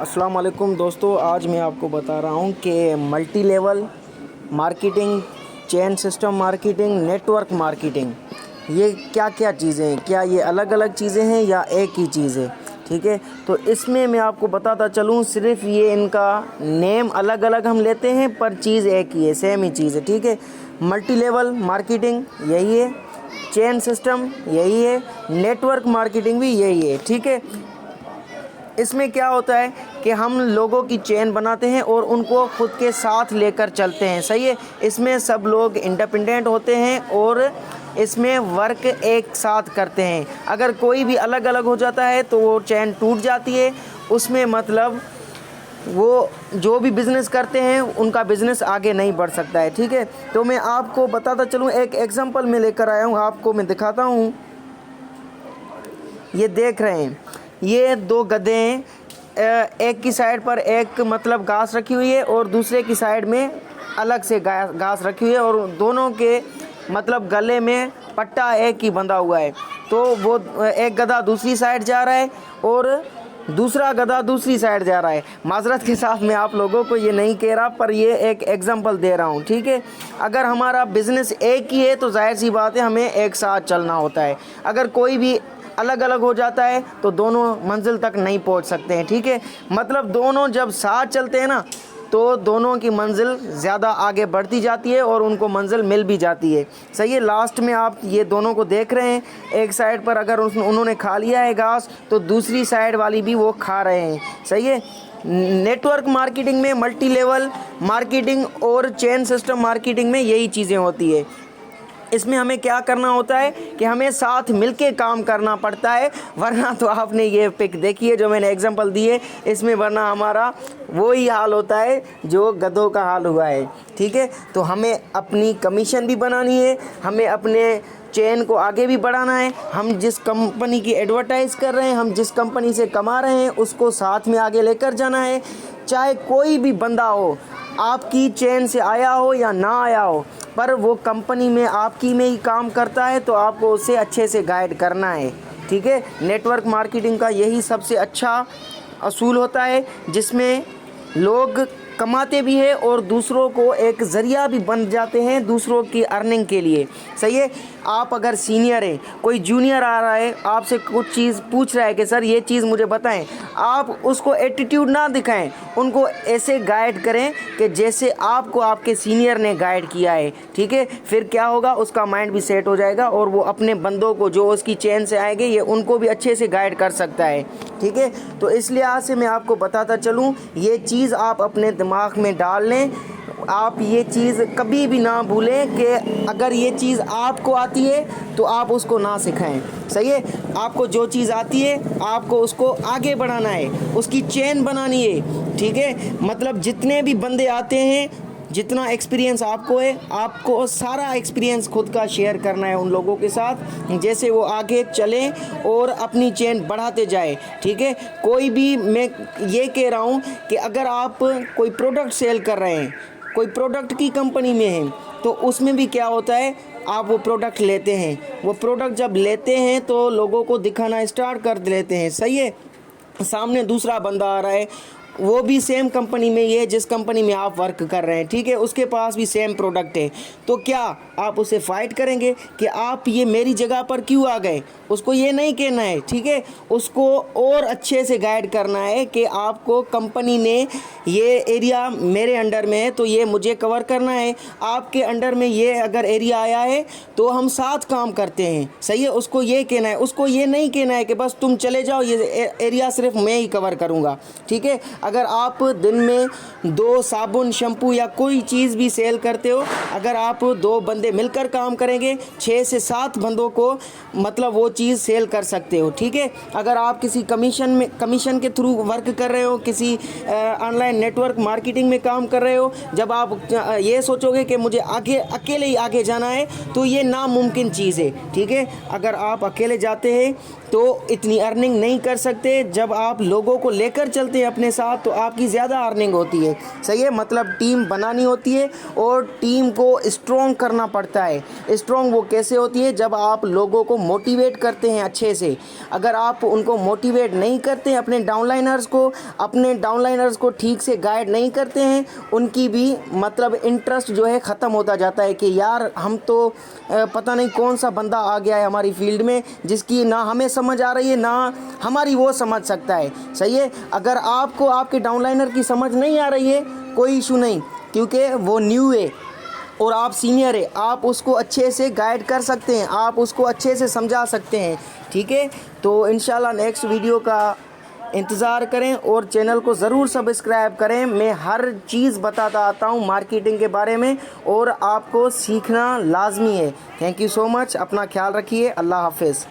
अस्सलाम वालेकुम दोस्तों, आज मैं आपको बता रहा हूँ कि multi level marketing, chain system marketing, network marketing, ये क्या क्या चीज़ें हैं, क्या ये अलग अलग चीज़ें हैं या एक ही चीज़ है। ठीक है, तो इसमें मैं आपको बताता चलूँ, सिर्फ ये इनका नेम अलग अलग हम लेते हैं पर चीज़ एक ही है, सेम ही चीज़ है। ठीक है, मल्टी लेवल मार्केटिंग यही है, चेन सिस्टम यही है, नेटवर्क मार्केटिंग भी यही है। ठीक है, इसमें क्या होता है कि हम लोगों की चेन बनाते हैं और उनको खुद के साथ लेकर चलते हैं। सही है, इसमें सब लोग इंडिपेंडेंट होते हैं और इसमें वर्क एक साथ करते हैं। अगर कोई भी अलग अलग हो जाता है तो वो चेन टूट जाती है, उसमें मतलब वो जो भी बिज़नेस करते हैं उनका बिज़नेस आगे नहीं बढ़ सकता है। ठीक है, तो मैं आपको बताता चलूँ, एक एग्जांपल मैं लेकर आया हूँ, आपको मैं दिखाता हूँ। ये देख रहे हैं, ये दो गधे हैं, एक की साइड पर एक मतलब घास रखी हुई है और दूसरे की साइड में अलग से घास रखी हुई है और दोनों के मतलब गले में पट्टा एक ही बंधा हुआ है। तो वो एक गधा दूसरी साइड जा रहा है और दूसरा गधा दूसरी साइड जा रहा है। माजरत के साथ मैं आप लोगों को ये नहीं कह रहा, पर ये एक एग्जांपल दे रहा हूँ। ठीक है, अगर हमारा बिज़नेस एक ही है तो जाहिर सी बात है हमें एक साथ चलना होता है। अगर कोई भी अलग अलग हो जाता है तो दोनों मंजिल तक नहीं पहुंच सकते हैं। ठीक है, मतलब दोनों जब साथ चलते हैं ना तो दोनों की मंजिल ज़्यादा आगे बढ़ती जाती है और उनको मंजिल मिल भी जाती है। सही है, लास्ट में आप ये दोनों को देख रहे हैं, एक साइड पर अगर उन्होंने खा लिया है घास तो दूसरी साइड वाली भी वो खा रहे हैं। सही है, नेटवर्क मार्केटिंग में, मल्टी लेवल मार्केटिंग और चेन सिस्टम मार्केटिंग में यही चीज़ें होती है। इसमें हमें क्या करना होता है कि हमें साथ मिलके काम करना पड़ता है, वरना तो आपने ये पिक देखी है जो मैंने एग्जांपल दी है, इसमें वरना हमारा वही हाल होता है जो गधों का हाल हुआ है। ठीक है, तो हमें अपनी कमीशन भी बनानी है, हमें अपने चेन को आगे भी बढ़ाना है। हम जिस कंपनी की एडवर्टाइज़ कर रहे हैं, हम जिस कंपनी से कमा रहे हैं, उसको साथ में आगे लेकर जाना है। चाहे कोई भी बंदा हो, आपकी चेन से आया हो या ना आया हो, पर वो कंपनी में आपकी में ही काम करता है तो आपको उसे अच्छे से गाइड करना है। ठीक है, नेटवर्क मार्केटिंग का यही सबसे अच्छा असूल होता है, जिसमें लोग कमाते भी हैं और दूसरों को एक ज़रिया भी बन जाते हैं दूसरों की अर्निंग के लिए। सही है, आप अगर सीनियर हैं, कोई जूनियर आ रहा है आपसे कुछ चीज़ पूछ रहा है कि सर ये चीज़ मुझे बताएं, आप उसको एटीट्यूड ना दिखाएं, उनको ऐसे गाइड करें कि जैसे आपको आपके सीनियर ने गाइड किया है। ठीक है, फिर क्या होगा, उसका माइंड भी सेट हो जाएगा और वो अपने बंदों को जो उसकी चेन से आएंगे ये उनको भी अच्छे से गाइड कर सकता है। ठीक है, तो इसलिए आज से मैं आपको बताता चलूँ, ये चीज़ आप अपने दिमाग में डाल लें। आप ये चीज़ कभी भी ना भूलें कि अगर ये चीज़ आपको आती है तो आप उसको ना सिखाएं। सही है, आपको जो चीज़ आती है आपको उसको आगे बढ़ाना है, उसकी चेन बनानी है। ठीक है, मतलब जितने भी बंदे आते हैं, जितना एक्सपीरियंस आपको है, आपको सारा एक्सपीरियंस खुद का शेयर करना है उन लोगों के साथ, जैसे वो आगे चलें और अपनी चेन बढ़ाते जाए। ठीक है, कोई भी, मैं ये कह रहा हूँ कि अगर आप कोई प्रोडक्ट सेल कर रहे हैं, कोई प्रोडक्ट की कंपनी में हैं, तो उसमें भी क्या होता है, आप वो प्रोडक्ट लेते हैं, वो प्रोडक्ट जब लेते हैं तो लोगों को दिखाना स्टार्ट कर देते हैं। सही है, सामने दूसरा बंदा आ रहा है, वो भी सेम कंपनी में ही है जिस कंपनी में आप वर्क कर रहे हैं। ठीक है, उसके पास भी सेम प्रोडक्ट है, तो क्या आप उसे फाइट करेंगे कि आप ये मेरी जगह पर क्यों आ गए? उसको ये नहीं कहना है। ठीक है, उसको और अच्छे से गाइड करना है कि आपको कंपनी ने ये एरिया मेरे अंडर में है तो ये मुझे कवर करना है, आपके अंडर में ये अगर एरिया आया है तो हम साथ काम करते हैं। सही है, उसको ये कहना है, उसको ये नहीं कहना है कि बस तुम चले जाओ, ये एरिया सिर्फ मैं ही कवर करूँगा। ठीक है, अगर आप दिन में 2 साबुन, शैम्पू या कोई चीज़ भी सेल करते हो, अगर आप 2 बंदे मिलकर काम करेंगे, 6 से 7 बंदों को मतलब वो चीज़ सेल कर सकते हो। ठीक है, अगर आप किसी कमीशन के थ्रू वर्क कर रहे हो, किसी ऑनलाइन नेटवर्क मार्केटिंग में काम कर रहे हो, जब आप ये सोचोगे कि मुझे आगे अकेले ही आगे जाना है तो ये नामुमकिन चीज़ है। ठीक है, अगर आप अकेले जाते हैं तो इतनी अर्निंग नहीं कर सकते। जब आप लोगों को लेकर चलते हैं अपने साथ तो आपकी ज़्यादा अर्निंग होती है। सही है, मतलब टीम बनानी होती है और टीम को स्ट्रॉन्ग करना पड़ता है। स्ट्रॉन्ग वो कैसे होती है, जब आप लोगों को मोटिवेट करते हैं अच्छे से। अगर आप उनको मोटिवेट नहीं करते हैं, अपने डाउनलाइनर्स को ठीक से गाइड नहीं करते हैं, उनकी भी मतलब इंटरेस्ट जो है ख़त्म होता जाता है कि यार हम तो पता नहीं कौन सा बंदा आ गया है हमारी फील्ड में जिसकी ना हमें समझ आ रही है ना हमारी वो समझ सकता है। सही है, अगर आपको आपके डाउनलाइनर की समझ नहीं आ रही है कोई इशू नहीं, क्योंकि वो न्यू है और आप सीनियर है, आप उसको अच्छे से गाइड कर सकते हैं, आप उसको अच्छे से समझा सकते हैं। ठीक है, तो इंशाल्लाह नेक्स्ट वीडियो का इंतज़ार करें और चैनल को ज़रूर सब्सक्राइब करें। मैं हर चीज़ बताता आता हूँ मार्केटिंग के बारे में और आपको सीखना लाजमी है। थैंक यू सो मच, अपना ख्याल रखिए, अल्लाह हाफिज़।